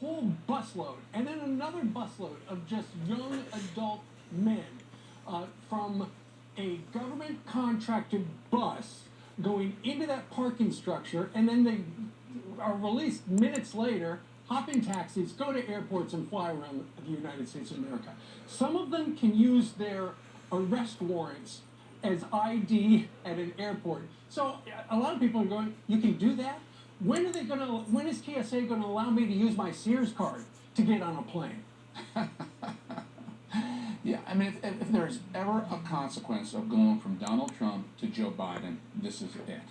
whole busload, and then another busload of just young adult men from a government contracted bus going into that parking structure, and then they are released minutes later, hop in taxis, go to airports, and fly around the United States of America. Some of them can use their arrest warrants as ID at an airport. So a lot of people are going, you can do that? When is TSA gonna allow me to use my Sears card to get on a plane? Yeah, I mean, if there's ever a consequence of going from Donald Trump to Joe Biden, this is it.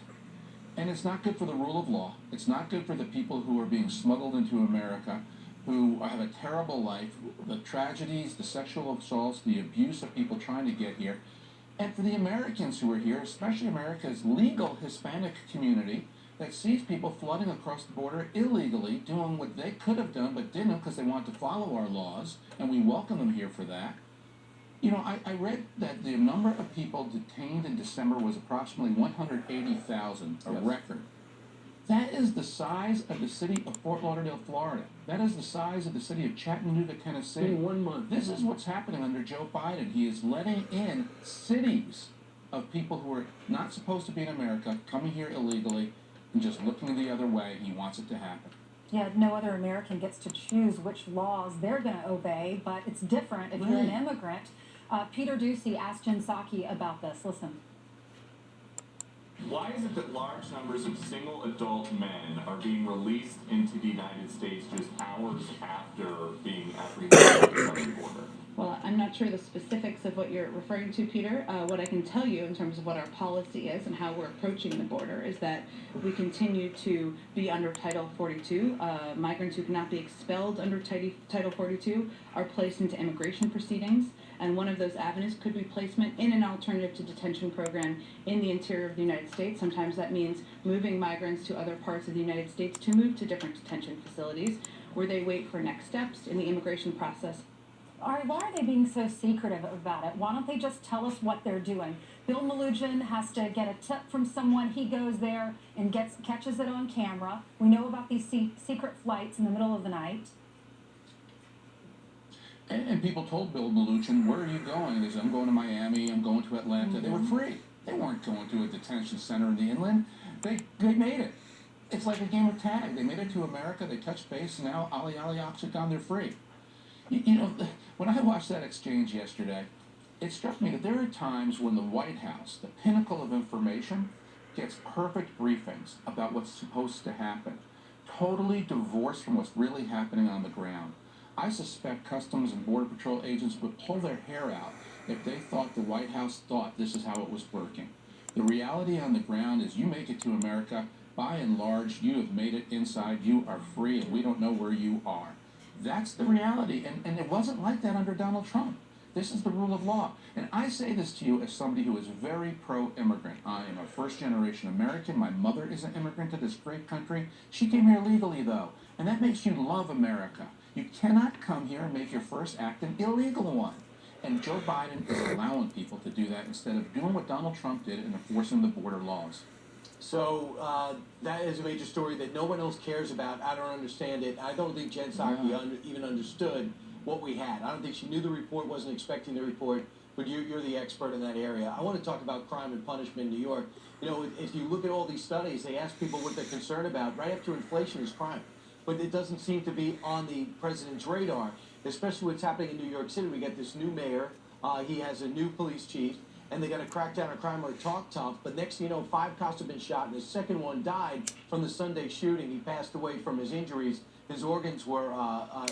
And it's not good for the rule of law. It's not good for the people who are being smuggled into America, who have a terrible life, the tragedies, the sexual assaults, the abuse of people trying to get here. And for the Americans who are here, especially America's legal Hispanic community that sees people flooding across the border illegally, doing what they could have done but didn't because they want to follow our laws, and we welcome them here for that. You know, I read that the number of people detained in December was approximately 180,000, a record. That is the size of the city of Fort Lauderdale, Florida. That is the size of the city of Chattanooga, Tennessee. In 1 month. This is what's happening under Joe Biden. He is letting in cities of people who are not supposed to be in America, coming here illegally, and just looking the other way. He wants it to happen. Yeah, no other American gets to choose which laws they're going to obey, but it's different if you're an immigrant. Peter Ducey asked Jen Psaki about this. Listen. Why is it that large numbers of single adult men are being released into the United States just hours after being apprehended at the southern border? Well, I'm not sure the specifics of what you're referring to, Peter. What I can tell you in terms of what our policy is and how we're approaching the border is that we continue to be under Title 42. Migrants who cannot be expelled under Title 42 are placed into immigration proceedings, and one of those avenues could be placement in an alternative to detention program in the interior of the United States. Sometimes that means moving migrants to other parts of the United States to move to different detention facilities where they wait for next steps in the immigration process. All right, why are they being so secretive about it? Why don't they just tell us what they're doing? Bill Malugin has to get a tip from someone. He goes there and catches it on camera. We know about these secret flights in the middle of the night. And people told Bill Malugin, where are you going? He said, I'm going to Miami, I'm going to Atlanta. They were free. They weren't going to a detention center in the inland. They made it. It's like a game of tag. They made it to America, they touched base, and now Ali Octagon, they're free. You know, when I watched that exchange yesterday, it struck me that there are times when the White House, the pinnacle of information, gets perfect briefings about what's supposed to happen, totally divorced from what's really happening on the ground. I suspect Customs and Border Patrol agents would pull their hair out if they thought the White House thought this is how it was working. The reality on the ground is you make it to America, by and large, you have made it inside, you are free, and we don't know where you are. That's the reality, and it wasn't like that under Donald Trump. This is the rule of law. And I say this to you as somebody who is very pro-immigrant. I am a first-generation American. My mother is an immigrant to this great country. She came here legally, though, and that makes you love America. You cannot come here and make your first act an illegal one. And Joe Biden is allowing people to do that instead of doing what Donald Trump did and enforcing the border laws. So that is a major story that no one else cares about. I don't understand it. I don't think Jen Psaki even understood what we had. I don't think she knew the report, wasn't expecting the report, but you're the expert in that area. I want to talk about crime and punishment in New York. You know, if you look at all these studies, they ask people what they're concerned about. Right after inflation is crime. But it doesn't seem to be on the president's radar, especially what's happening in New York City. We got this new mayor. He has a new police chief. And they got to crack down on crime like talk tough. But next thing you know, 5 cops have been shot, and the second one died from the Sunday shooting. He passed away from his injuries. His organs were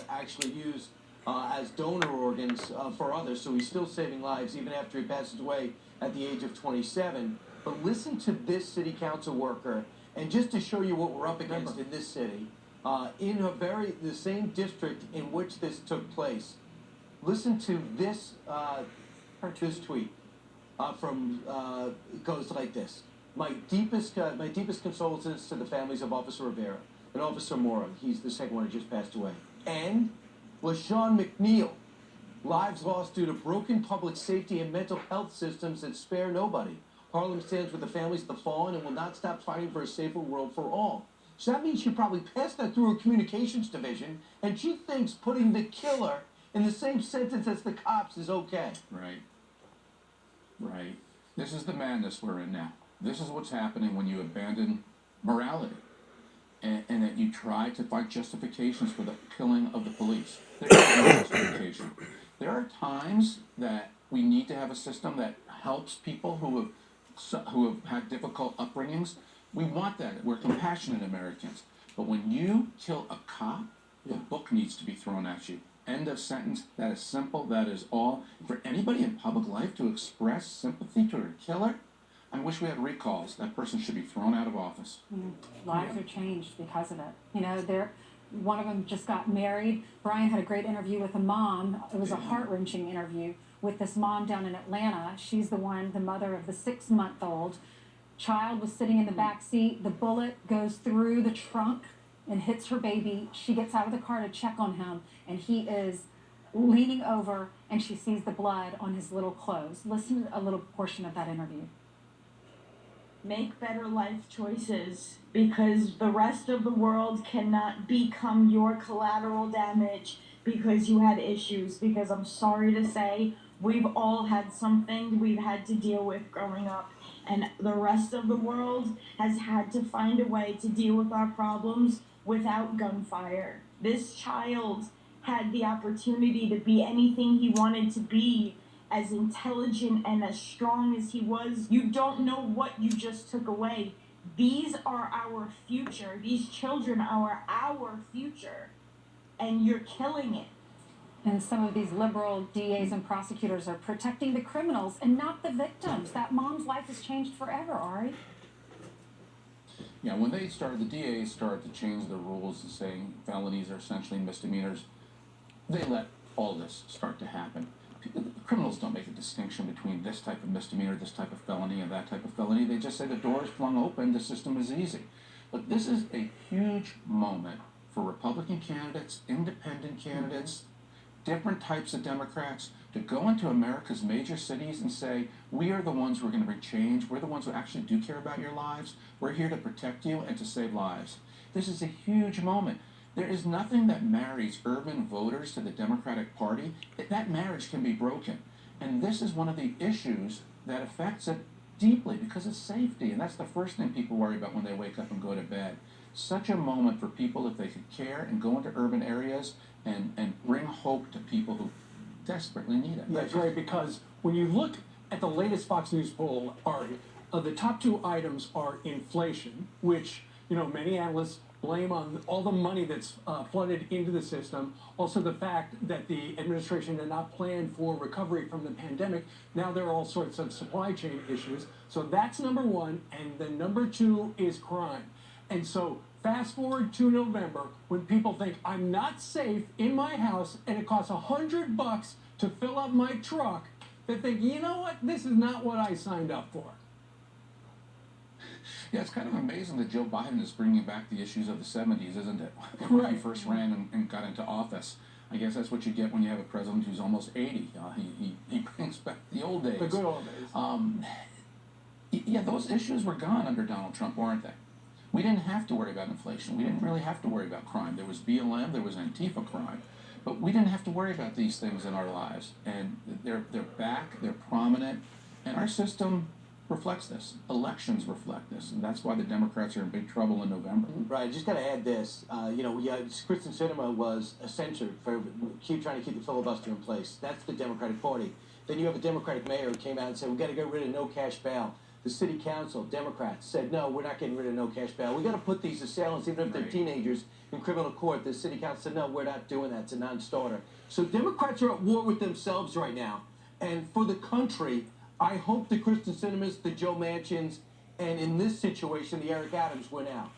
actually used as donor organs for others, so he's still saving lives even after he passes away at the age of 27. But listen to this city council worker, and just to show you what we're up against in this city, in the same district in which this took place. Listen to this tweet. It goes like this. My deepest condolences to the families of Officer Rivera and Officer Mora. He's the second one who just passed away. And LaShawn McNeil. Lives lost due to broken public safety and mental health systems that spare nobody. Harlem stands with the families of the fallen and will not stop fighting for a safer world for all. So that means she probably passed that through her communications division, and she thinks putting the killer in the same sentence as the cops is okay. Right. Right. This is the madness we're in now. This is what's happening when you abandon morality and that you try to find justifications for the killing of the police. There is no justification. There are times that we need to have a system that helps people who have had difficult upbringings. We want that. We're compassionate Americans. But when you kill a cop, the book needs to be thrown at you. End of sentence. That is simple. That is all. For anybody in public life to express sympathy to a killer, I wish we had recalls. That person should be thrown out of office. Lives are changed because of it. You know, one of them just got married. Brian had a great interview with a mom. It was a heart-wrenching interview with this mom down in Atlanta. She's the mother of the 6-month-old. Child was sitting in the back seat. The bullet goes through the trunk and hits her baby. She gets out of the car to check on him, and he is leaning over, and she sees the blood on his little clothes. Listen to a little portion of that interview. Make better life choices, because the rest of the world cannot become your collateral damage because you had issues. Because I'm sorry to say, we've all had something we've had to deal with growing up, and the rest of the world has had to find a way to deal with our problems without gunfire. This child had the opportunity to be anything he wanted to be, as intelligent and as strong as he was. You don't know what you just took away. These are our future. These children are our future. And you're killing it. And some of these liberal DAs and prosecutors are protecting the criminals and not the victims. That mom's life has changed forever, Ari. Yeah, when the DAs started to change the rules and saying felonies are essentially misdemeanors, they let all this start to happen. Criminals don't make a distinction between this type of misdemeanor, this type of felony, and that type of felony. They just say the door is flung open, the system is easy. But this is a huge moment for Republican candidates, independent candidates, different types of Democrats to go into America's major cities and say, we are the ones who are going to bring change. We're the ones who actually do care about your lives. We're here to protect you and to save lives. This is a huge moment. There is nothing that marries urban voters to the Democratic Party. That marriage can be broken. And this is one of the issues that affects it deeply because it's safety. And that's the first thing people worry about when they wake up and go to bed. Such a moment for people if they could care and go into urban areas and bring hope to people who desperately need it. That's right, because when you look at the latest Fox News poll, Ari, the top 2 items are inflation, which, many analysts blame on all the money that's flooded into the system. Also the fact that the administration did not plan for recovery from the pandemic. Now there are all sorts of supply chain issues. So that's number 1. And then number 2 is crime. And so fast forward to November, when people think I'm not safe in my house and it costs $100 to fill up my truck, they think, you know what, this is not what I signed up for. Yeah, it's kind of amazing that Joe Biden is bringing back the issues of the 70s, isn't it? When he first ran and got into office. I guess that's what you get when you have a president who's almost 80. He brings back the old days. The good old days. Yeah, those issues were gone under Donald Trump, weren't they? We didn't have to worry about inflation. We didn't really have to worry about crime. There was BLM, there was Antifa crime. But we didn't have to worry about these things in our lives. And they're back, they're prominent, and our system reflects this. Elections reflect this, and that's why the Democrats are in big trouble in November. Right, just got to add this. Kristen Sinema was censored for trying to keep the filibuster in place. That's the Democratic Party. Then you have a Democratic mayor who came out and said, we've got to get rid of no cash bail. The city council, Democrats, said, no, we're not getting rid of no cash bail. We've got to put these assailants, even if they're teenagers, in criminal court. The city council said, no, we're not doing that. It's a non-starter. So Democrats are at war with themselves right now. And for the country, I hope the Kristen Sinemas, the Joe Manchins, and in this situation, the Eric Adams win out.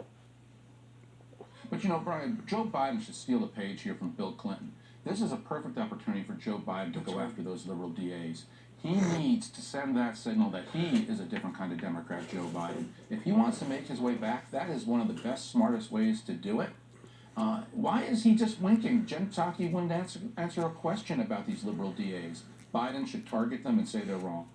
But Brian, Joe Biden should steal a page here from Bill Clinton. This is a perfect opportunity for Joe Biden to go after those liberal DAs. He needs to send that signal that he is a different kind of Democrat, Joe Biden. If he wants to make his way back, that is one of the best, smartest ways to do it. Why is he just winking? Jen Psaki wouldn't answer a question about these liberal DAs. Biden should target them and say they're wrong.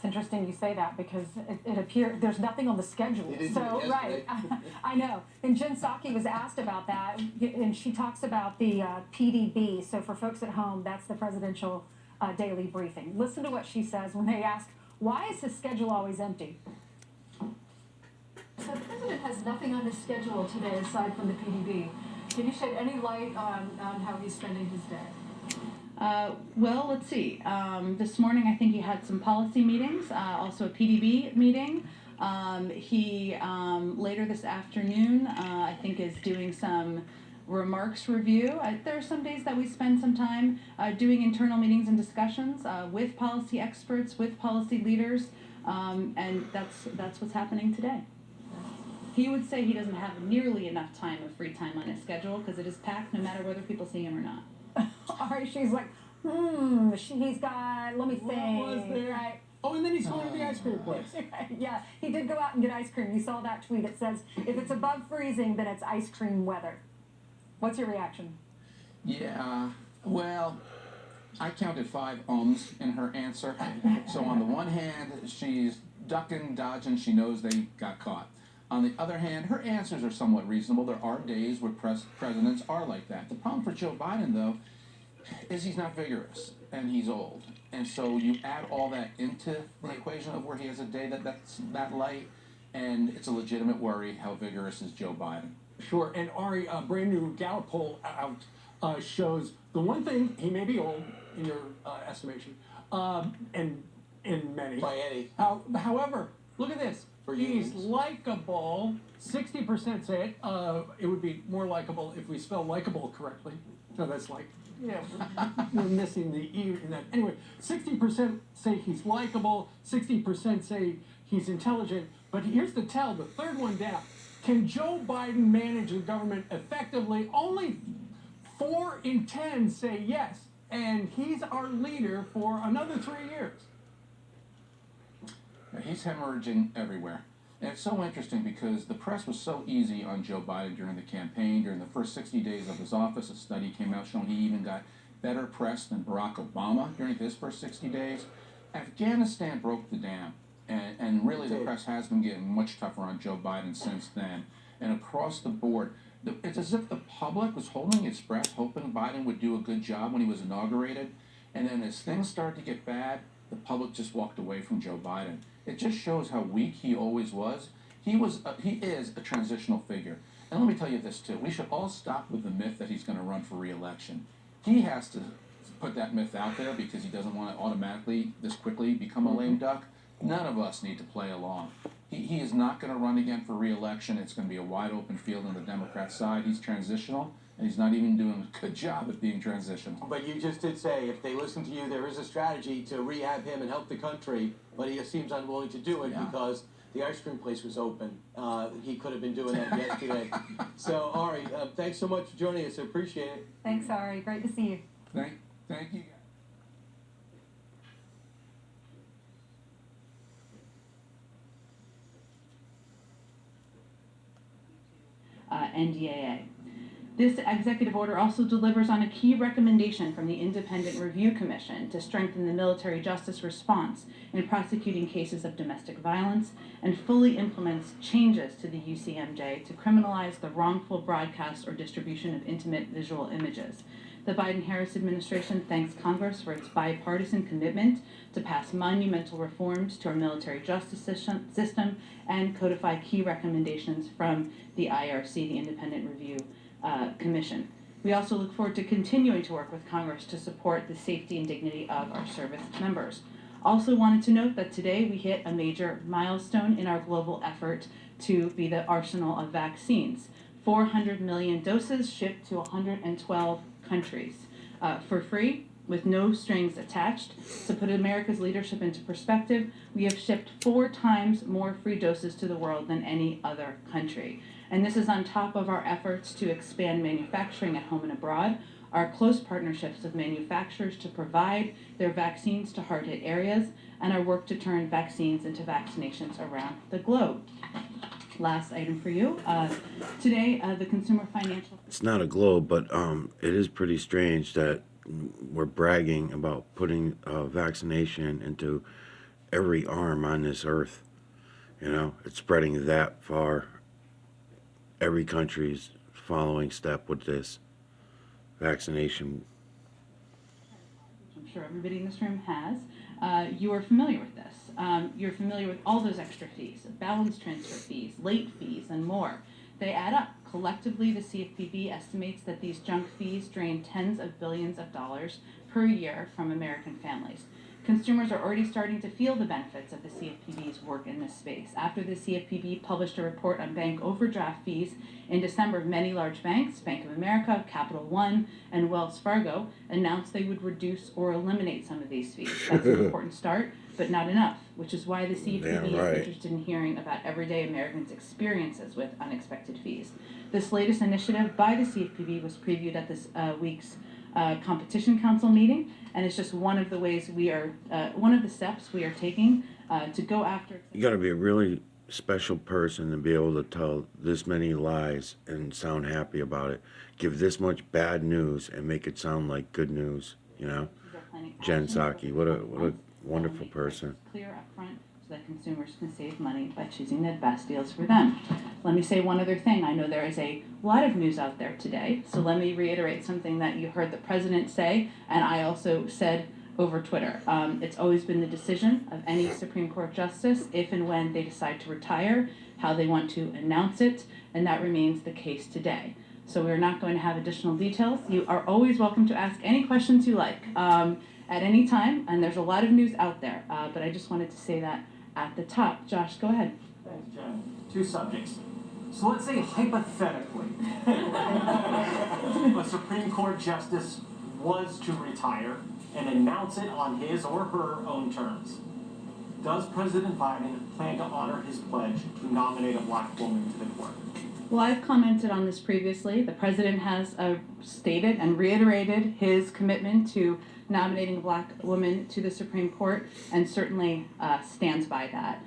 It's interesting you say that because it appears there's nothing on the schedule. They didn't So, do it right, yesterday. I know. And Jen Psaki was asked about that, and she talks about the PDB. So for folks at home, that's the presidential daily briefing. Listen to what she says when they ask, why is his schedule always empty? So the president has nothing on his schedule today aside from the PDB. Can you shed any light on how he's spending his day? Well, let's see. This morning, I think he had some policy meetings, also a PDB meeting. He later this afternoon, I think, is doing some remarks review. There are some days that we spend some time doing internal meetings and discussions with policy experts, with policy leaders, and that's what's happening today. He would say he doesn't have nearly enough time of free time on his schedule because it is packed no matter whether people see him or not. All right, she's like, he's got, let me think. What was there? Right. Oh, and then he's going to the ice cream place. Yeah, he did go out and get ice cream. You saw that tweet. It says, if it's above freezing, then it's ice cream weather. What's your reaction? Yeah, well, I counted 5 ums in her answer. So on the one hand, she's ducking, dodging, she knows they got caught. On the other hand, her answers are somewhat reasonable. There are days where presidents are like that. The problem for Joe Biden, though, is he's not vigorous, and he's old. And so you add all that into the equation of where he has a day that's that light, and it's a legitimate worry how vigorous is Joe Biden. Sure, and Ari, a brand new Gallup poll out shows the one thing, he may be old in your estimation, and in many. By Eddie. However, look at this. For He's unions. likable. 60% say it. It would be more likable if we spell likable correctly. So that's like, yeah, we're missing the E in that. Anyway, 60% say he's likable. 60% say he's intelligent. But here's the tell, the third one down. Can Joe Biden manage the government effectively? Only 4 in 10 say yes. And he's our leader for another 3 years. He's hemorrhaging everywhere. And it's so interesting because the press was so easy on Joe Biden during the campaign. During the first 60 days of his office, a study came out showing he even got better press than Barack Obama during his first 60 days. Afghanistan broke the dam. And really the press has been getting much tougher on Joe Biden since then. And across the board, it's as if the public was holding its breath, hoping Biden would do a good job when he was inaugurated. And then as things started to get bad, the public just walked away from Joe Biden. It just shows how weak he always was. He is a transitional figure. And let me tell you this too. We should all stop with the myth that he's going to run for re-election. He has to put that myth out there because he doesn't want to automatically, this quickly, become a lame duck. None of us need to play along. He is not going to run again for re-election. It's going to be a wide open field on the Democrat side. He's transitional, and he's not even doing a good job at being transitional. But you just did say, if they listen to you, there is a strategy to rehab him and help the country, but he seems unwilling to do it because the ice cream place was open. He could have been doing that yesterday. So, Ari, thanks so much for joining us. I appreciate it. Thanks, Ari. Great to see you. Thank you. NDAA. This executive order also delivers on a key recommendation from the Independent Review Commission to strengthen the military justice response in prosecuting cases of domestic violence and fully implements changes to the UCMJ to criminalize the wrongful broadcast or distribution of intimate visual images. The Biden-Harris administration thanks Congress for its bipartisan commitment to pass monumental reforms to our military justice system and codify key recommendations from the IRC, the Independent Review Commission. We also look forward to continuing to work with Congress to support the safety and dignity of our service members. Also wanted to note that today we hit a major milestone in our global effort to be the arsenal of vaccines. 400 million doses shipped to 112 countries for free with no strings attached. To put America's leadership into perspective, we have shipped 4 times more free doses to the world than any other country. And this is on top of our efforts to expand manufacturing at home and abroad, our close partnerships with manufacturers to provide their vaccines to hard-hit areas, and our work to turn vaccines into vaccinations around the globe. Last item for you. Today, the Consumer Financial... It's not a globe, but it is pretty strange that we're bragging about putting vaccination into every arm on this earth. You know, it's spreading that far. Every country's following step with this vaccination. I'm sure everybody in this room has. You are familiar with this. You're familiar with all those extra fees, balance transfer fees, late fees, and more. They add up. Collectively, the CFPB estimates that these junk fees drain tens of billions of dollars per year from American families. Consumers are already starting to feel the benefits of the CFPB's work in this space. After the CFPB published a report on bank overdraft fees in December, many large banks, Bank of America, Capital One, and Wells Fargo, announced they would reduce or eliminate some of these fees. That's an important start, but not enough, which is why the CFPB is interested in hearing about everyday Americans' experiences with unexpected fees. This latest initiative by the CFPB was previewed at this week's Competition Council meeting, and it's just one of the ways one of the steps we are taking to go after. You got to be a really special person to be able to tell this many lies and sound happy about it. Give this much bad news and make it sound like good news. You know, Jen Psaki, what a wonderful person. Clear up front so that consumers can save money by choosing the best deals for them. Let me say one other thing. I know there is a lot of news out there today, so let me reiterate something that you heard the president say, and I also said over Twitter. It's always been the decision of any Supreme Court justice, if and when they decide to retire, how they want to announce it, and that remains the case today. So we're not going to have additional details. You are always welcome to ask any questions you like at any time, and there's a lot of news out there, but I just wanted to say that at the top. Josh, go ahead. Thanks, Jen. Two subjects. So let's say hypothetically, a Supreme Court justice was to retire and announce it on his or her own terms. Does President Biden plan to honor his pledge to nominate a black woman to the court? Well, I've commented on this previously. The president has stated and reiterated his commitment to nominating a black woman to the Supreme Court, and certainly stands by that.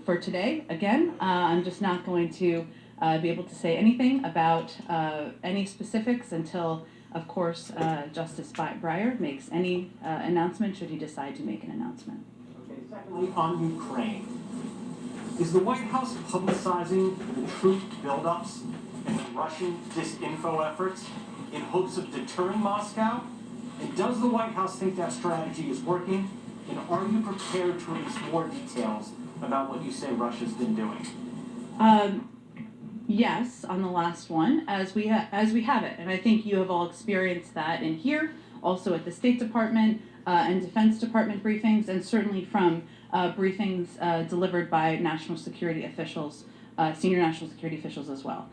For today, again, I'm just not going to be able to say anything about any specifics until, of course, Justice Breyer makes any announcement, should he decide to make an announcement. Okay, secondly, on Ukraine. Is the White House publicizing the troop buildups and the Russian disinfo efforts in hopes of deterring Moscow? And does the White House think that strategy is working? And are you prepared to release more details about what you say Russia's been doing? Yes, on the last one, as we have it, and I think you have all experienced that in here, also at the State Department and Defense Department briefings, and certainly from briefings delivered by national security officials, senior national security officials as well.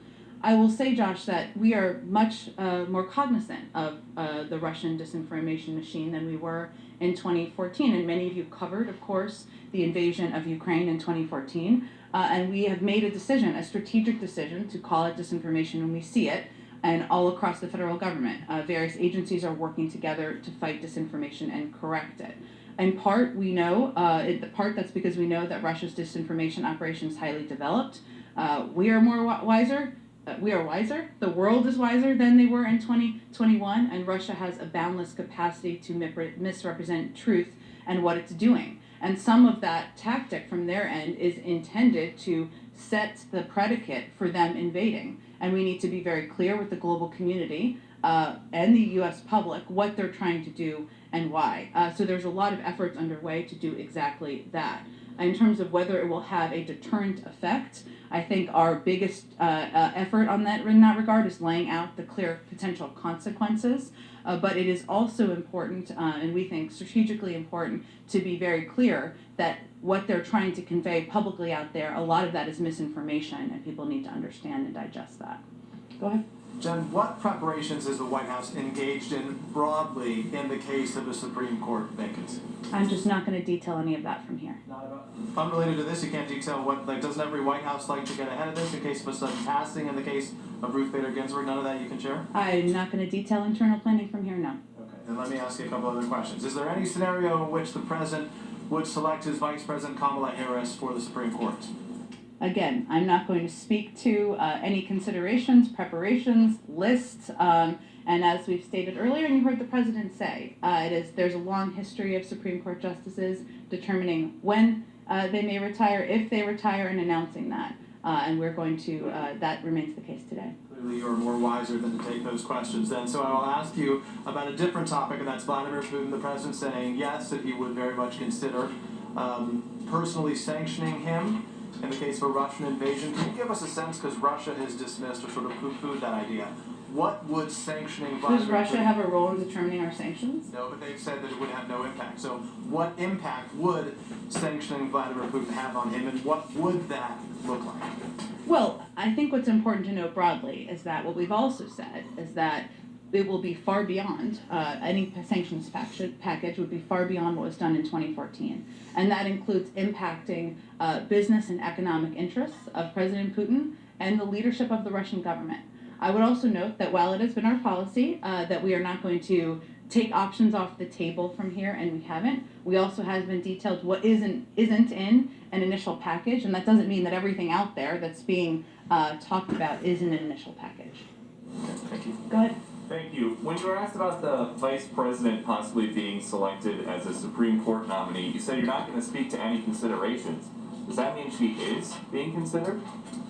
I will say, Josh, that we are much more cognizant of the Russian disinformation machine than we were in 2014, and many of you covered, of course, the invasion of Ukraine in 2014. And we have made a decision, a strategic decision, to call it disinformation when we see it, and all across the federal government. Various agencies are working together to fight disinformation and correct it. In part, we know, that's because we know that Russia's disinformation operation is highly developed. We are wiser. We are wiser. The world is wiser than they were in 2021, and Russia has a boundless capacity to misrepresent truth and what it's doing. And some of that tactic from their end is intended to set the predicate for them invading. And we need to be very clear with the global community and the U.S. public what they're trying to do and why. So there's a lot of efforts underway to do exactly that. In terms of whether it will have a deterrent effect, I think our biggest effort in that regard is laying out the clear potential consequences. But it is also important, and we think strategically important, to be very clear that what they're trying to convey publicly out there, a lot of that is misinformation, and people need to understand and digest that. Go ahead. Jen, what preparations is the White House engaged in broadly in the case of a Supreme Court vacancy? I'm just not going to detail any of that from here. Unrelated to this, you can't detail what, doesn't every White House like to get ahead of this in case of a sudden passing, in the case of Ruth Bader Ginsburg? None of that you can share? I'm not going to detail internal planning from here, no. Okay, then let me ask you a couple other questions. Is there any scenario in which the president would select his Vice President Kamala Harris for the Supreme Court? Again, I'm not going to speak to any considerations, preparations, lists, And as we've stated earlier, and you heard the president say, there's a long history of Supreme Court justices determining when they may retire, if they retire, and announcing that. And we're going to, that remains the case today. Clearly you're more wiser than to take those questions then. So I will ask you about a different topic, and that's Vladimir Putin, the president, saying yes, that he would very much consider personally sanctioning him in the case of a Russian invasion. Can you give us a sense, because Russia has dismissed or sort of poo-pooed that idea, what would sanctioning Vladimir Does Russia Putin... have a role in determining our sanctions? No, but they've said that it would have no impact. So what impact would sanctioning Vladimir Putin have on him, and what would that look like? Well, I think what's important to note broadly is that what we've also said is that it will be far beyond, any sanctions package would be far beyond what was done in 2014. And that includes impacting business and economic interests of President Putin and the leadership of the Russian government. I would also note that while it has been our policy that we are not going to take options off the table from here, and we haven't, we also have been detailed what isn't in an initial package, and that doesn't mean that everything out there that's being talked about is in an initial package. Thank you. Go ahead. Thank you. When you were asked about the vice president possibly being selected as a Supreme Court nominee, you said you're not going to speak to any considerations. Does that mean she is being considered?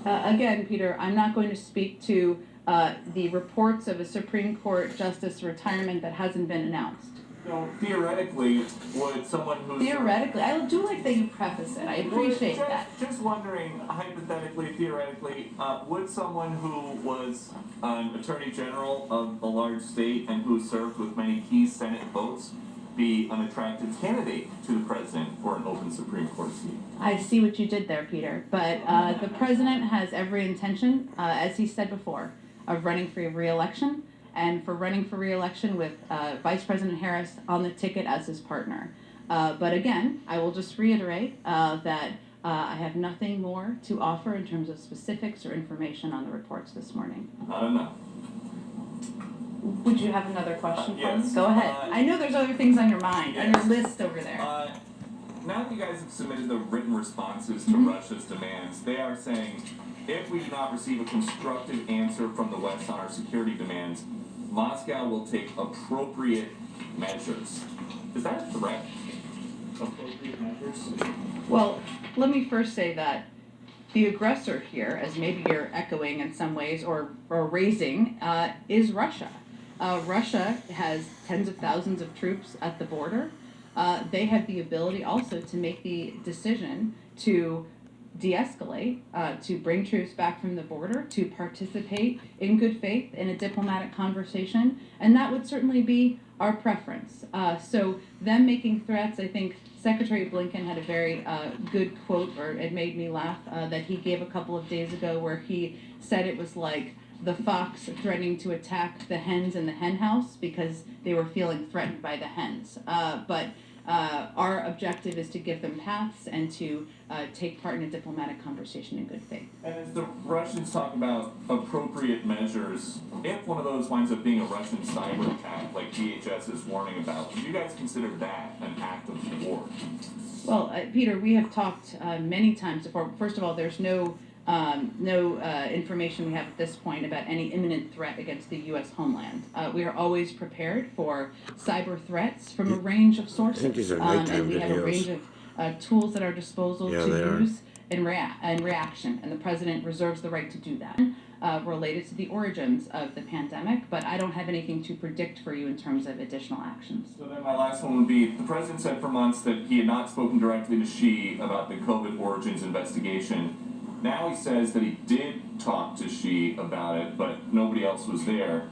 Again, Peter, I'm not going to speak to the reports of a Supreme Court justice retirement that hasn't been announced. So theoretically, would someone who's... Theoretically, I do like that you preface it. I appreciate that. Just wondering, hypothetically, theoretically, would someone who was an attorney general of a large state and who served with many key Senate votes be an attractive candidate to the president for an open Supreme Court seat? I see what you did there, Peter. But the president has every intention, as he said before, of running for re-election, and for running for re-election with Vice President Harris on the ticket as his partner. But again, I will just reiterate that I have nothing more to offer in terms of specifics or information on the reports this morning. Not enough. Would you have another question? Yes. Go ahead. I know there's other things on your mind, Yes. on your list over there. Now that you guys have submitted the written responses to Russia's demands, they are saying, if we do not receive a constructive answer from the West on our security demands, Moscow will take appropriate measures. Is that a threat? Appropriate measures? Well, let me first say that the aggressor here, as maybe you're echoing in some ways or raising, is Russia. Russia has tens of thousands of troops at the border. They have the ability also to make the decision to de-escalate, to bring troops back from the border, to participate in good faith in a diplomatic conversation, and that would certainly be our preference. So them making threats, I think Secretary Blinken had a very good quote, or it made me laugh, that he gave a couple of days ago where he said it was like the fox threatening to attack the hens in the hen house because they were feeling threatened by the hens. But our objective is to give them paths and to take part in a diplomatic conversation in good faith. And as the Russians talk about appropriate measures, if one of those winds up being a Russian cyber attack, like DHS is warning about, do you guys consider that an act of war? Well, Peter, we have talked many times before. First of all, there's no information we have at this point about any imminent threat against the U.S. homeland. We are always prepared for cyber threats from a range of sources. I think these are nighttime and we have a videos. range of tools at our disposal Yeah, to they are. use in reaction, and the president reserves the right to do that. Related to the origins of the pandemic, but I don't have anything to predict for you in terms of additional actions. So then my last one would be, the president said for months that he had not spoken directly to Xi about the COVID origins investigation. Now he says that he did talk to Xi about it, but nobody else was there.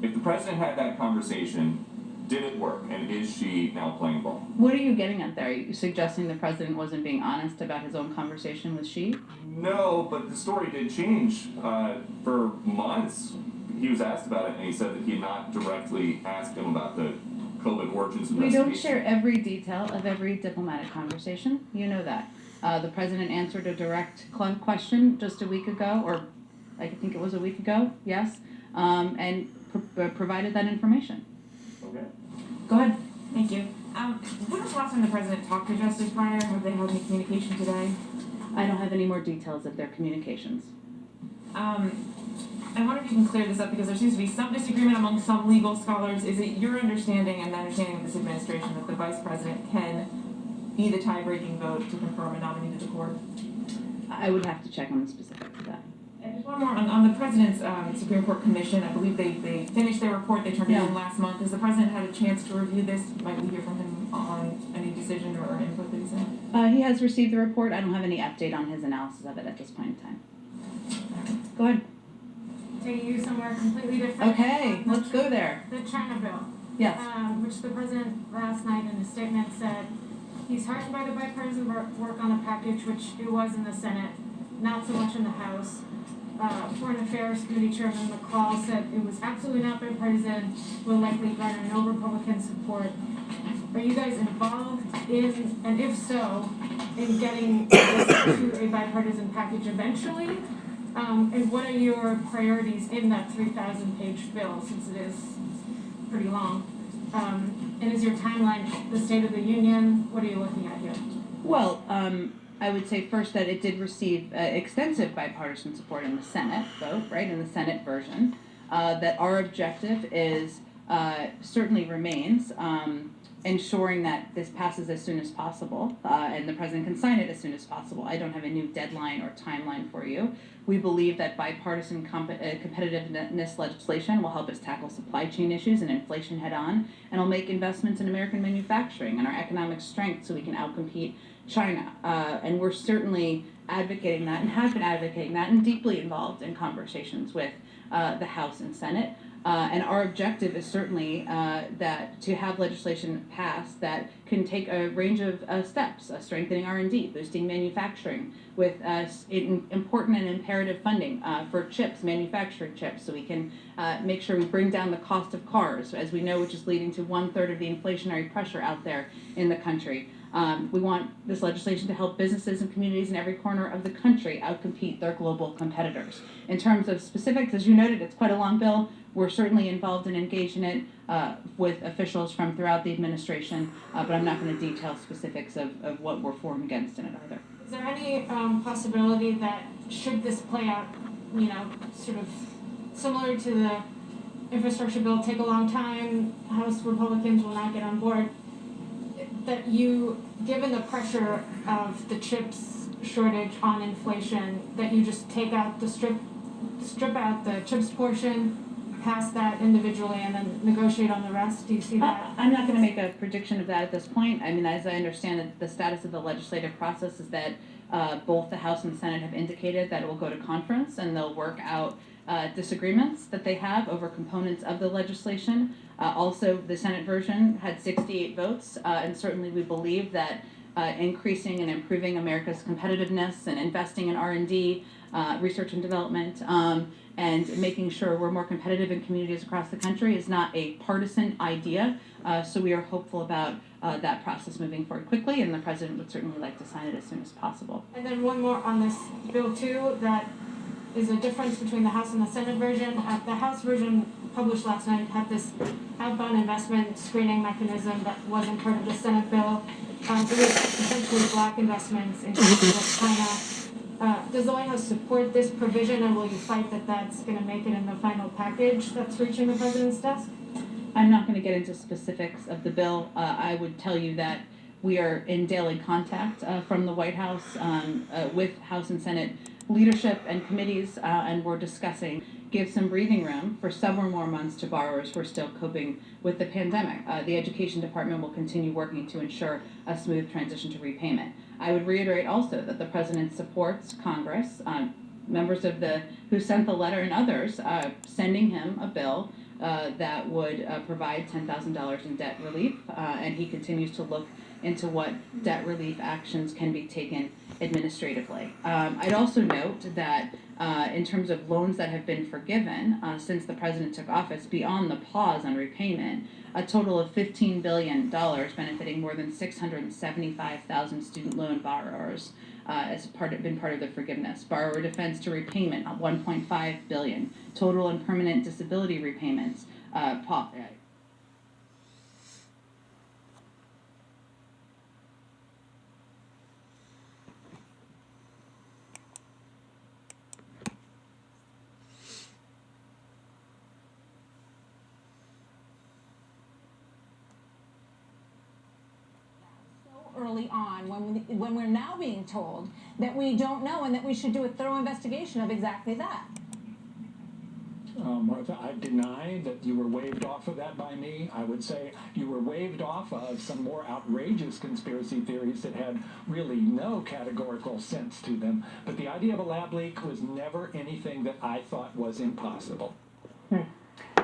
If the president had that conversation, did it work? And is Xi now playing ball? What are you getting at there? Are you suggesting the president wasn't being honest about his own conversation with Xi? No, but the story did change. For months, he was asked about it, and he said that he had not directly asked him about the COVID origins We investigation. don't share every detail of every diplomatic conversation. You know that. The president answered a direct question just a week ago, or I think it was a week ago, yes, and provided that information. Okay. Go ahead. Thank you. When was the last time the president talked to Justice Breyer? Have they had any communication today? I don't have any more details of their communications. I wonder if you can clear this up because there seems to be some disagreement among some legal scholars. Is it your understanding and the understanding of this administration that the vice president can be the tie-breaking vote to confirm a nominee to the court? I would have to check on the specifics of that. And just one more on the president's Supreme Court commission. I believe they finished their report. They turned it in last month. Has the president had a chance to review this? Might we hear from him on any decision or input that he's had? He has received the report. I don't have any update on his analysis of it at this point in time. Go ahead. Take you somewhere completely different. Okay, let's go there. The China bill. Yes. Which the president last night in a statement said he's heartened by the bipartisan work on the package, which it was in the Senate, not so much in the House. Foreign Affairs Committee Chairman McCall said it was absolutely not bipartisan, will likely garner no Republican support. Are you guys involved in, and if so, in getting this to a bipartisan package eventually? And what are your priorities in that 3,000-page bill, since it is pretty long? And is your timeline the State of the Union? What are you looking at here? Well, I would say first that it did receive extensive bipartisan support in the Senate vote, right, in the Senate version. That our objective is, certainly remains, ensuring that this passes as soon as possible, and the president can sign it as soon as possible. I don't have a new deadline or timeline for you. We believe that bipartisan competitiveness legislation will help us tackle supply chain issues and inflation head on, and will make investments in American manufacturing and our economic strength so we can outcompete China. And we're certainly advocating that and have been advocating that and deeply involved in conversations with the House and Senate. And our objective is certainly that to have legislation passed that can take a range of steps, strengthening R&D, boosting manufacturing, with important and imperative funding for chips, manufactured chips, so we can make sure we bring down the cost of cars, as we know, which is leading to 1/3 of the inflationary pressure out there in the country. We want this legislation to help businesses and communities in every corner of the country outcompete their global competitors. In terms of specifics, as you noted, it's quite a long bill. We're certainly involved and engaged in it with officials from throughout the administration, but I'm not going to detail specifics of what we're for and against in it either. Is there any possibility that should this play out, sort of similar to the infrastructure bill, take a long time, House Republicans will not get on board, that you, given the pressure of the chips shortage on inflation, that you just take out strip out the chips portion, pass that individually, and then negotiate on the rest? Do you see that? I'm not going to make a prediction of that at this point. I mean, as I understand it, the status of the legislative process is that both the House and the Senate have indicated that it will go to conference and they'll work out disagreements that they have over components of the legislation. Also, the Senate version had 68 votes, and certainly we believe that increasing and improving America's competitiveness and investing in R&D, research and development, and making sure we're more competitive in communities across the country is not a partisan idea. So we are hopeful about that process moving forward quickly, and the president would certainly like to sign it as soon as possible. And then one more on this bill too, that is a difference between the House and the Senate version. The House version published last night had this outbound investment screening mechanism that wasn't part of the Senate bill. It was essentially block investments in countries like China. Does the White House support this provision, and will you fight that that's going to make it in the final package that's reaching the president's desk? I'm not going to get into specifics of the bill. I would tell you that we are in daily contact from the White House with House and Senate leadership and committees, and we're discussing give some breathing room for several more months to borrowers who are still coping with the pandemic. The Education Department will continue working to ensure a smooth transition to repayment. I would reiterate also that the President supports Congress, members of who sent the letter and others, sending him a bill that would provide $10,000 in debt relief, and he continues to look into what debt relief actions can be taken administratively. I'd also note that in terms of loans that have been forgiven since the president took office, beyond the pause on repayment, a total of $15 billion benefiting more than 675,000 student loan borrowers been part of the forgiveness. Borrower defense to repayment, $1.5 billion. Total and permanent disability repayments, early on when we're now being told that we don't know and that we should do a thorough investigation of exactly that? Martha, I deny that you were waved off of that by me. I would say you were waved off of some more outrageous conspiracy theories that had really no categorical sense to them. But the idea of a lab leak was never anything that I thought was impossible.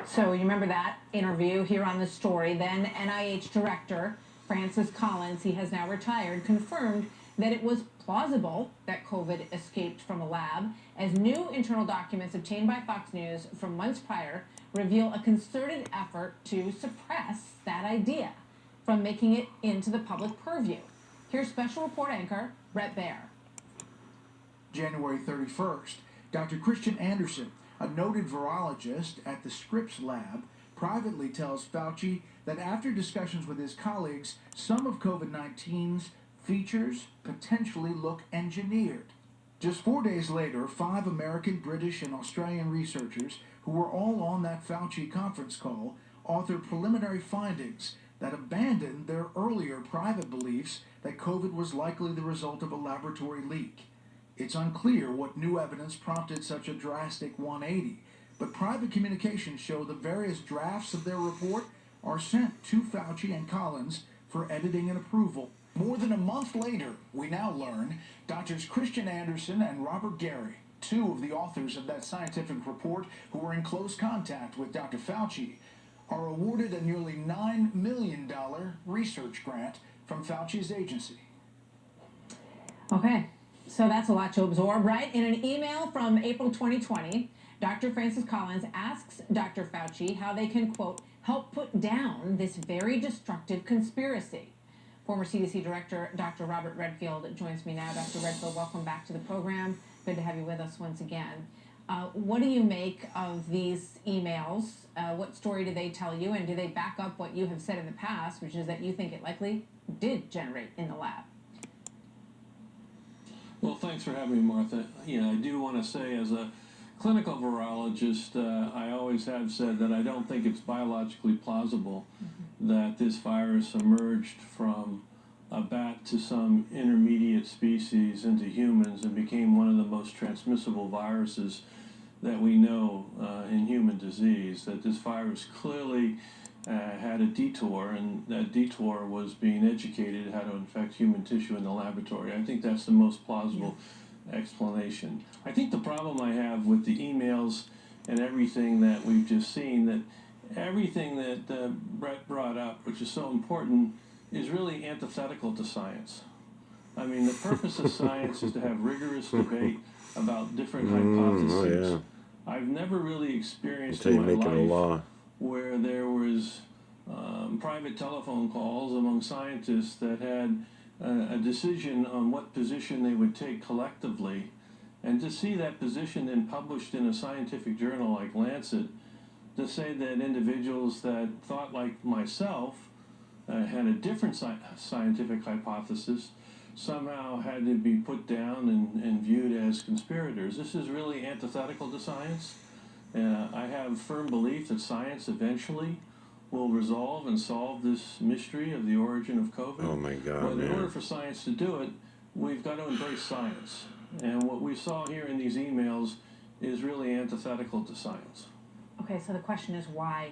So you remember that interview here on The Story. Then NIH Director Francis Collins, he has now retired, confirmed that it was plausible that COVID escaped from a lab, as new internal documents obtained by Fox News from months prior reveal a concerted effort to suppress that idea from making it into the public purview. Here's Special Report anchor Brett Baer. January 31st, Dr. Christian Anderson, a noted virologist at the Scripps Lab, privately tells Fauci that after discussions with his colleagues, some of COVID-19's features potentially look engineered. Just 4 days later, 5 American, British, and Australian researchers who were all on that Fauci conference call authored preliminary findings that abandoned their earlier private beliefs that COVID was likely the result of a laboratory leak. It's unclear what new evidence prompted such a drastic 180, but private communications show the various drafts of their report are sent to Fauci and Collins for editing and approval. More than a month later, we now learn Drs. Christian Anderson and Robert Gary, 2 of the authors of that scientific report who were in close contact with Dr. Fauci, are awarded a nearly $9 million research grant from Fauci's agency. Okay, so that's a lot to absorb, right? In an email from April 2020, Dr. Francis Collins asks Dr. Fauci how they can, quote, help put down this very destructive conspiracy. Former CDC Director Dr. Robert Redfield joins me now. Dr. Redfield, welcome back to the program. Good to have you with us once again. What do you make of these emails? What story do they tell you? And do they back up what you have said in the past, which is that you think it likely did generate in the lab? Well, thanks for having me, Martha. I do want to say, as a clinical virologist, I always have said that I don't think it's biologically plausible that this virus emerged from a bat to some intermediate species into humans and became one of the most transmissible viruses that we know in human disease. That this virus clearly had a detour, and that detour was being educated how to infect human tissue in the laboratory. I think that's the most plausible explanation. I think the problem I have with the emails and everything that we've just seen, that everything that Brett brought up, which is so important, is really antithetical to science. I mean, the purpose of science is to have rigorous debate about different hypotheses. I've never really experienced in my life where there was private telephone calls among scientists that had a decision on what position they would take collectively, and to see that position then published in a scientific journal like Lancet, to say that individuals that thought like myself had a different scientific hypothesis somehow had to be put down and viewed as conspirators. This is really antithetical to science. I have firm belief that science eventually will resolve and solve this mystery of the origin of COVID. Oh my God, but in order for science to do it, we've got to embrace science. And what we saw here in these emails is really antithetical to science. Okay, so the question is why?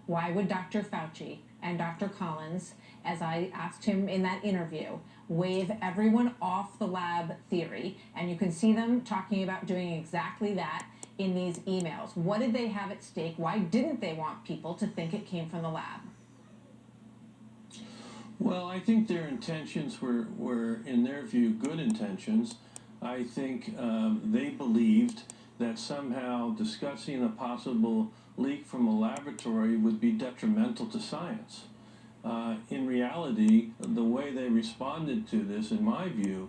Why would Dr. Fauci and Dr. Collins, as I asked him in that interview, wave everyone off the lab theory? And you can see them talking about doing exactly that in these emails. What did they have at stake? Why didn't they want people to think it came from the lab? Well, I think their intentions were in their view, good intentions. I think they believed that somehow discussing a possible leak from a laboratory would be detrimental to science. In reality, the way they responded to this, in my view,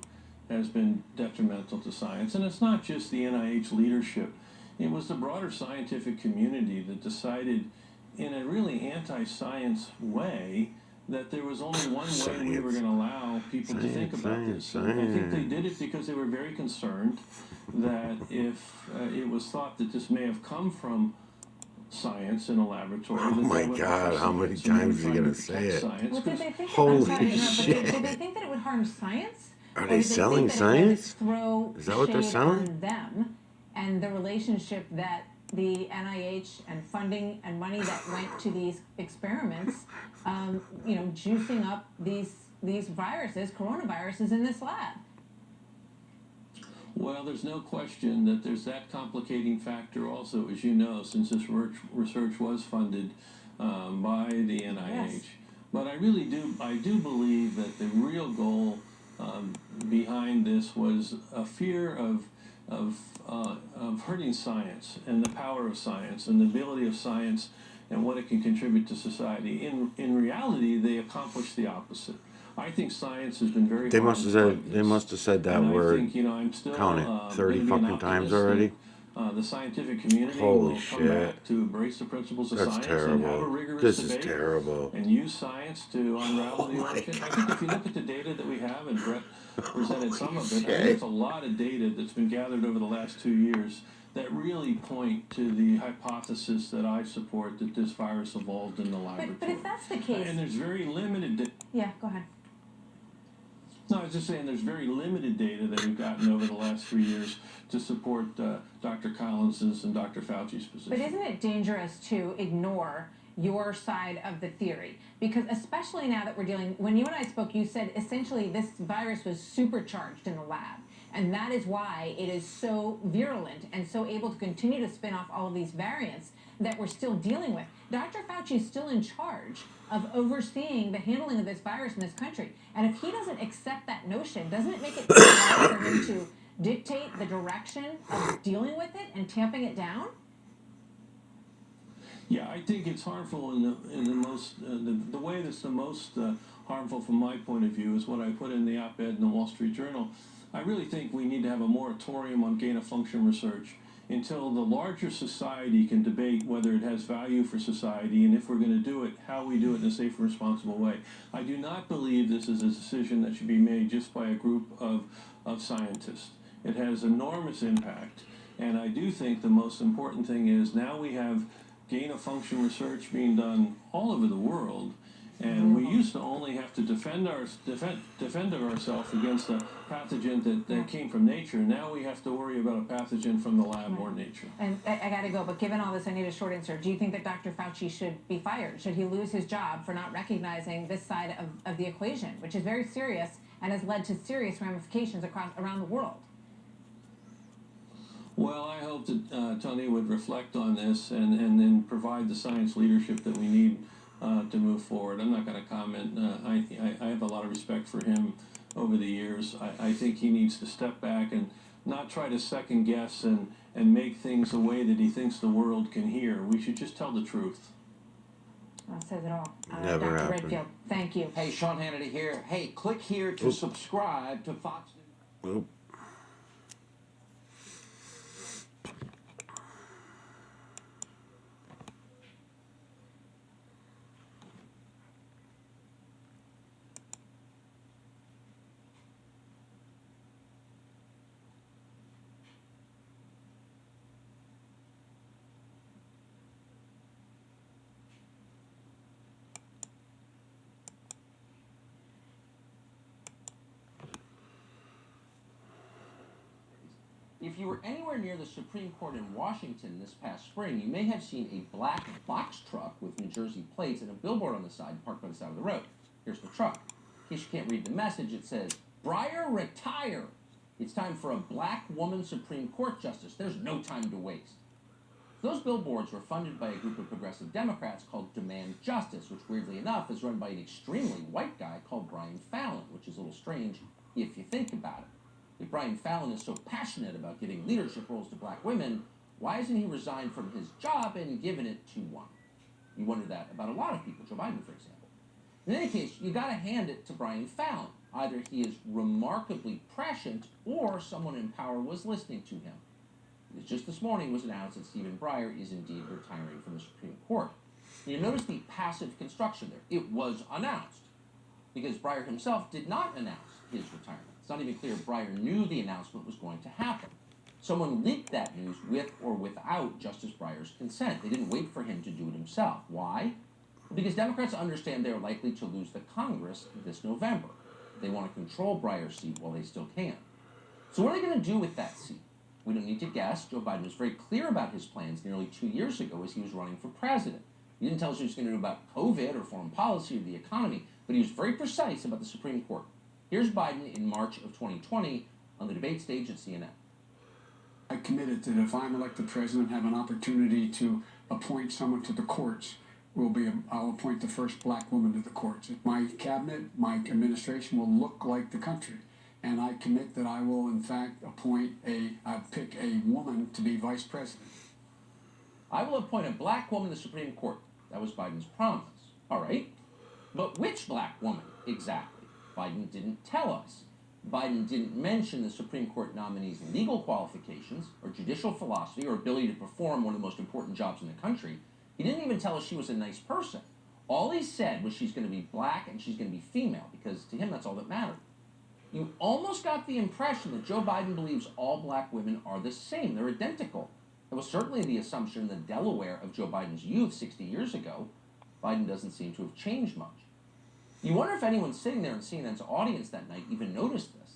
has been detrimental to science. And it's not just the NIH leadership. It was the broader scientific community that decided in a really anti-science way that there was only one way we were going to allow people to think about this. And I think they did it because they were very concerned that if it was thought that this may have come from science in a laboratory. Oh my God, how many times is he gonna say it? Well, did they think Holy I'm sorry to interrupt, but shit. did they think that it would harm science? Are Or they did selling think that it would science? throw Is that what they're shade selling? on them and the relationship that the NIH and funding and money that went to these experiments, juicing up these viruses, coronaviruses in this lab? Well, there's no question that there's that complicating factor also, as you know, since this research was funded by the NIH. Yes. But I do believe that the real goal behind this was a fear of hurting science and the power of science and the ability of science and what it can contribute to society. In reality, they accomplished the opposite. I think science has been very. They must have said that and word. I think, I'm still, Count it. 30 gonna be fucking an times optimist already. that, the scientific community Holy will shit. come back to embrace the principles of That's science and have a terrible. rigorous This debate is terrible. and use science to unravel the origin. I think if you look at the data that we have, and Brett presented some of it, I think shit. it's a lot of data that's been gathered over the last 2 years that really point to the hypothesis that I support, that this virus evolved in the laboratory. But if that's the case, And there's very limited. yeah, go ahead. No, I was just saying there's very limited data that we've gotten over the last 3 years to support Dr. Collins's and Dr. Fauci's position. But isn't it dangerous to ignore your side of the theory? Because especially now that we're dealing, when you and I spoke, you said essentially this virus was supercharged in the lab. And that is why it is so virulent and so able to continue to spin off all of these variants that we're still dealing with. Dr. Fauci is still in charge of overseeing the handling of this virus in this country. And if he doesn't accept that notion, doesn't it make it hard for him to dictate the direction of dealing with it and tamping it down? Yeah, I think it's harmful in the most the way that's the most harmful from my point of view is what I put in the op-ed in the Wall Street Journal. I really think we need to have a moratorium on gain-of-function research until the larger society can debate whether it has value for society, and if we're going to do it, how we do it in a safe and responsible way. I do not believe this is a decision that should be made just by a group of scientists. It has enormous impact, and I do think the most important thing is now we have gain-of-function research being done all over the world, and we used to only have to defend ourselves against a pathogen that came from nature. Now we have to worry about a pathogen from the lab or nature. And I got to go, but given all this, I need a short answer. Do you think that Dr. Fauci should be fired? Should he lose his job for not recognizing this side of the equation, which is very serious and has led to serious ramifications around the world? Well, I hope that Tony would reflect on this and then provide the science leadership that we need to move forward. I'm not going to comment. I have a lot of respect for him over the years. I think he needs to step back and not try to second guess and make things the way that he thinks the world can hear. We should just tell the truth. That says it all. Never Dr. happened. Redfield, thank you. Hey, Sean Hannity here. Hey, click here to subscribe to Fox News. Oop. If you were anywhere near the Supreme Court in Washington this past spring, you may have seen a black box truck with New Jersey plates and a billboard on the side parked by the side of the road. Here's the truck. In case you can't read the message, it says, "Breyer, retire. It's time for a black woman Supreme Court justice. There's no time to waste." Those billboards were funded by a group of progressive Democrats called Demand Justice, which weirdly enough is run by an extremely white guy called Brian Fallon, which is a little strange if you think about it. If Brian Fallon is so passionate about giving leadership roles to black women, why hasn't he resigned from his job and given it to one? You wonder that about a lot of people, Joe Biden, for example. In any case, you gotta hand it to Brian Fallon. Either he is remarkably prescient or someone in power was listening to him. Just this morning it was announced that Stephen Breyer is indeed retiring from the Supreme Court. You notice the passive construction there. It was announced, because Breyer himself did not announce his retirement. It's not even clear Breyer knew the announcement was going to happen. Someone leaked that news with or without Justice Breyer's consent. They didn't wait for him to do it himself. Why? Because Democrats understand they're likely to lose the Congress this November. They want to control Breyer's seat while they still can. So what are they going to do with that seat? We don't need to guess. Joe Biden was very clear about his plans nearly 2 years ago as he was running for president. He didn't tell us what he was going to do about COVID or foreign policy or the economy, but he was very precise about the Supreme Court. Here's Biden in March of 2020 on the debate stage at CNN. I committed that if I'm elected president, have an opportunity to appoint someone to the courts. I'll appoint the first black woman to the courts. My cabinet, my administration will look like the country. And I commit that I will, in fact, pick a woman to be vice president. I will appoint a black woman to the Supreme Court. That was Biden's promise. All right. But which black woman exactly? Biden didn't tell us. Biden didn't mention the Supreme Court nominee's legal qualifications or judicial philosophy or ability to perform one of the most important jobs in the country. He didn't even tell us she was a nice person. All he said was she's going to be black and she's going to be female, because to him that's all that mattered. You almost got the impression that Joe Biden believes all black women are the same. They're identical. That was certainly the assumption in the Delaware of Joe Biden's youth 60 years ago. Biden doesn't seem to have changed much. You wonder if anyone sitting there in CNN's audience that night even noticed this.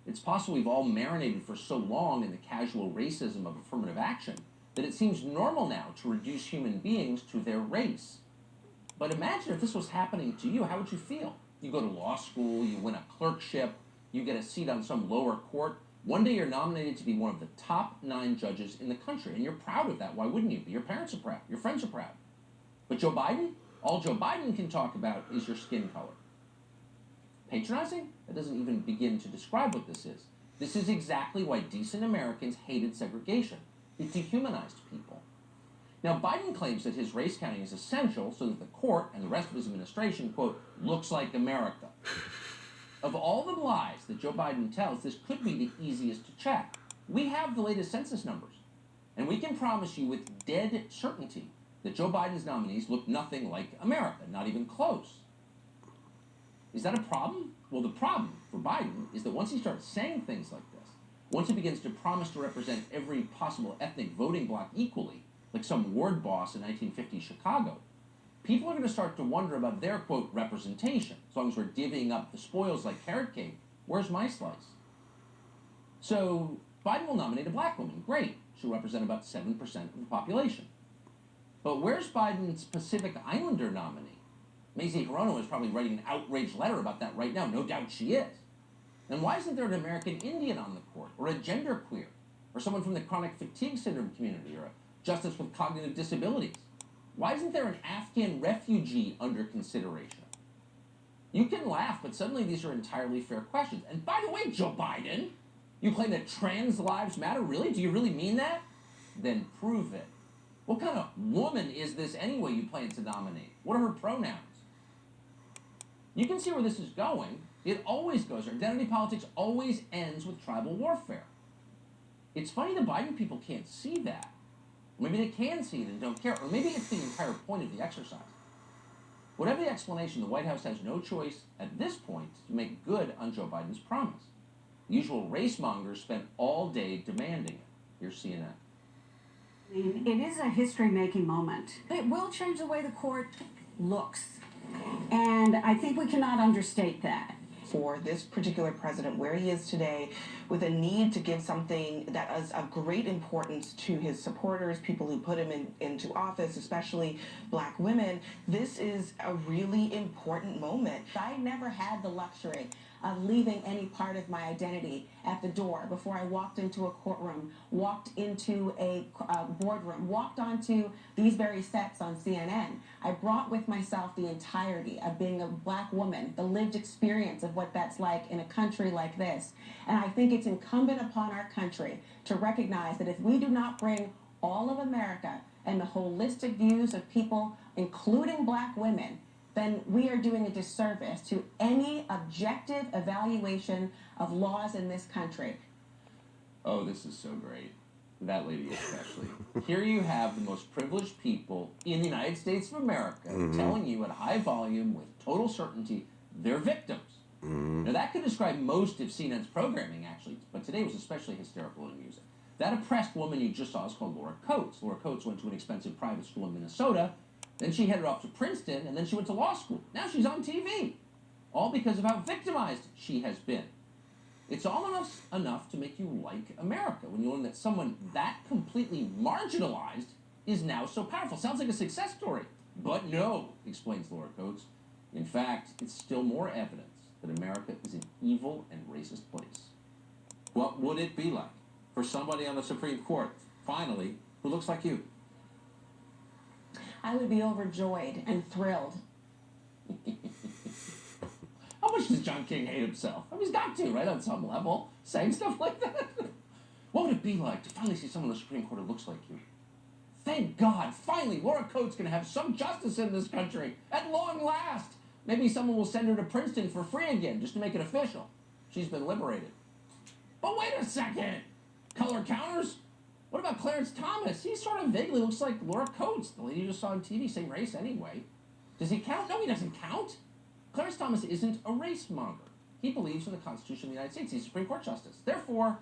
It's possible we've all marinated for so long in the casual racism of affirmative action that it seems normal now to reduce human beings to their race. But imagine if this was happening to you, how would you feel? You go to law school, you win a clerkship, you get a seat on some lower court. One day you're nominated to be one of the top 9 judges in the country, and you're proud of that. Why wouldn't you be? Your parents are proud. Your friends are proud. But Joe Biden? All Joe Biden can talk about is your skin color. Patronizing? That doesn't even begin to describe what this is. This is exactly why decent Americans hated segregation. It dehumanized people. Now, Biden claims that his race counting is essential so that the court and the rest of his administration, quote, looks like America. Of all the lies that Joe Biden tells, this could be the easiest to check. We have the latest census numbers, and we can promise you with dead certainty that Joe Biden's nominees look nothing like America, not even close. Is that a problem? Well, the problem for Biden is that once he starts saying things like this, once he begins to promise to represent every possible ethnic voting bloc equally, like some ward boss in 1950 Chicago, people are going to start to wonder about their, quote, representation. As long as we're divvying up the spoils like carrot cake, where's my slice? So Biden will nominate a black woman. Great. She'll represent about 7% of the population. But where's Biden's Pacific Islander nominee? Mazie Hirono is probably writing an outraged letter about that right now. No doubt she is. And why isn't there an American Indian on the court, or a genderqueer, or someone from the chronic fatigue syndrome community, or a justice with cognitive disabilities? Why isn't there an Afghan refugee under consideration? You can laugh, but suddenly these are entirely fair questions. And by the way, Joe Biden, you claim that trans lives matter? Really? Do you really mean that? Then prove it. What kind of woman is this anyway you plan to nominate? What are her pronouns? You can see where this is going. It always goes there. Identity politics always ends with tribal warfare. It's funny the Biden people can't see that. Maybe they can see it and don't care. Or maybe it's the entire point of the exercise. Whatever the explanation, the White House has no choice at this point to make good on Joe Biden's promise. The usual race mongers spent all day demanding it. Here's CNN. It is a history-making moment. It will change the way the court looks. And I think we cannot understate that. For this particular president, where he is today, with a need to give something that is of great importance to his supporters, people who put him into office, especially black women, this is a really important moment. I never had the luxury of leaving any part of my identity at the door before I walked into a courtroom, walked into a boardroom, walked onto these very sets on CNN. I brought with myself the entirety of being a black woman, the lived experience of what that's like in a country like this. And I think it's incumbent upon our country to recognize that if we do not bring all of America and the holistic views of people, including black women, then we are doing a disservice to any objective evaluation of laws in this country. Oh, this is so great. That lady especially. Here you have the most privileged people in the United States of America telling you at high volume with total certainty they're victims. Now that could describe most of CNN's programming actually, but today was especially hysterical and amusing. That oppressed woman you just saw is called Laura Coates. Laura Coates went to an expensive private school in Minnesota. Then she headed off to Princeton, and then she went to law school. Now she's on TV. All because of how victimized she has been. It's all enough to make you like America when you learn that someone that completely marginalized is now so powerful. Sounds like a success story. But no, explains Laura Coates. In fact, it's still more evidence that America is an evil and racist place. What would it be like for somebody on the Supreme Court, finally, who looks like you? I would be overjoyed and thrilled. How much does John King hate himself? I mean, he's got to, right, on some level, saying stuff like that. What would it be like to finally see someone on the Supreme Court who looks like you? Thank God, finally, Laura Coates can have some justice in this country, at long last. Maybe someone will send her to Princeton for free again, just to make it official. She's been liberated. But wait a second! Color counters? What about Clarence Thomas? He sort of vaguely looks like Laura Coates, the lady you just saw on TV, same race anyway. Does he count? No, he doesn't count. Clarence Thomas isn't a race monger. He believes in the Constitution of the United States. He's a Supreme Court justice. Therefore,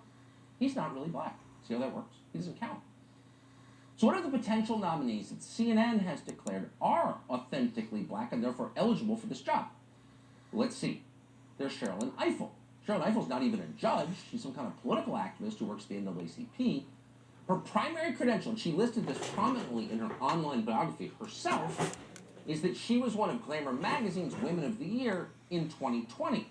he's not really black. See how that works? He doesn't count. So what are the potential nominees that CNN has declared are authentically black and therefore eligible for this job? Let's see. There's Sherilyn Ifill. Sherilyn Ifill's not even a judge. She's some kind of political activist who works for the NAACP. Her primary credential, and she listed this prominently in her online biography herself, is that she was one of Glamour Magazine's Women of the Year in 2020.